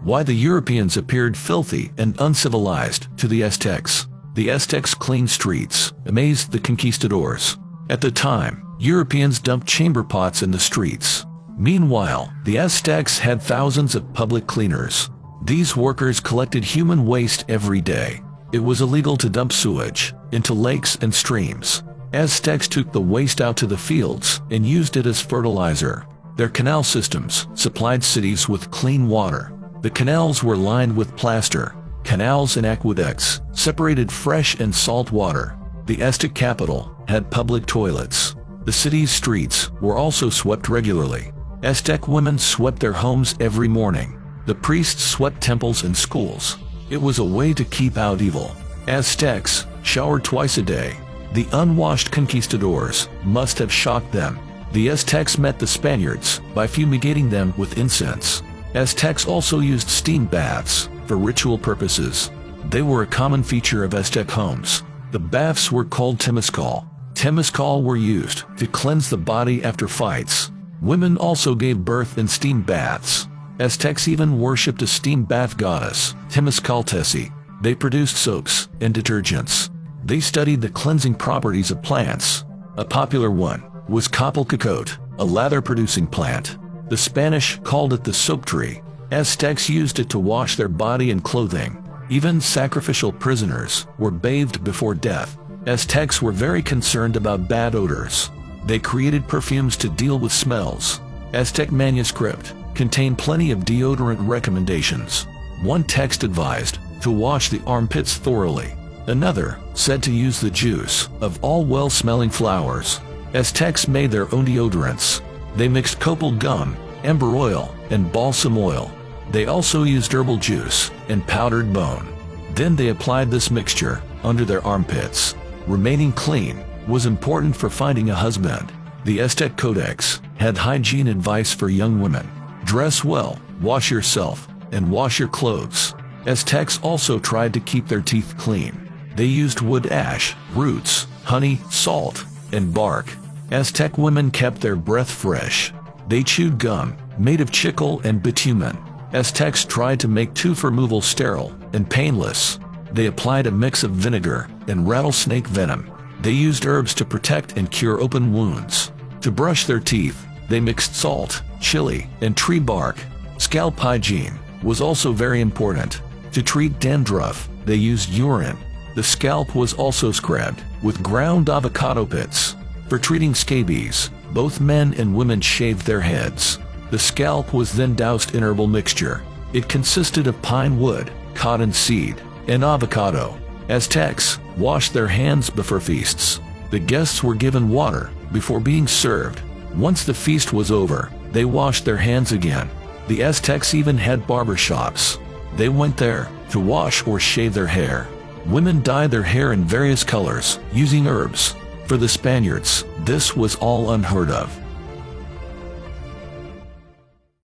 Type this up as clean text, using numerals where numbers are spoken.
Why the Europeans appeared filthy and uncivilized to the Aztecs. The Aztecs' clean streets amazed the conquistadors. At the time, Europeans dumped chamber pots in the streets. Meanwhile, the Aztecs had thousands of public cleaners. These workers collected human waste every day. It was illegal to dump sewage into lakes and streams. Aztecs took the waste out to the fields and used it as fertilizer. Their canal systems supplied cities with clean water. The canals were lined with plaster. Canals and aqueducts separated fresh and salt water. The Aztec capital had public toilets. The city's streets were also swept regularly. Aztec women swept their homes every morning. The priests swept temples and schools. It was a way to keep out evil. Aztecs showered twice a day. The unwashed conquistadors must have shocked them. The Aztecs met the Spaniards by fumigating them with incense. Aztecs also used steam baths for ritual purposes. They were a common feature of Aztec homes. The baths were called temazcal. Temazcal were used to cleanse the body after fights. Women also gave birth in steam baths. Aztecs even worshipped a steam bath goddess, Temazcaltesi. They produced soaps and detergents. They studied the cleansing properties of plants. A popular one was Copalcacote, a lather-producing plant. The Spanish called it the soap tree. Aztecs used it to wash their body and clothing. Even sacrificial prisoners were bathed before death. Aztecs were very concerned about bad odors. They created perfumes to deal with smells. Aztec manuscript contained plenty of deodorant recommendations. One text advised to wash the armpits thoroughly. Another said to use the juice of all well-smelling flowers. Aztecs made their own deodorants. They mixed copal gum, amber oil, and balsam oil. They also used herbal juice and powdered bone. Then they applied this mixture under their armpits. Remaining clean was important for finding a husband. The Aztec Codex had hygiene advice for young women. Dress well, wash yourself, and wash your clothes. Aztecs also tried to keep their teeth clean. They used wood ash, roots, honey, salt, and bark. Aztec women kept their breath fresh. They chewed gum made of chicle and bitumen. Aztecs tried to make tooth removal sterile and painless. They applied a mix of vinegar and rattlesnake venom. They used herbs to protect and cure open wounds. To brush their teeth, they mixed salt, chili, and tree bark. Scalp hygiene was also very important. To treat dandruff, they used urine. The scalp was also scrubbed with ground avocado pits. For treating scabies, both men and women shaved their heads. The scalp was then doused in herbal mixture. It consisted of pine wood, cotton seed, and avocado. Aztecs washed their hands before feasts. The guests were given water before being served. Once the feast was over, they washed their hands again. The Aztecs even had barber shops. They went there to wash or shave their hair. Women dyed their hair in various colors using herbs. For the Spaniards, this was all unheard of.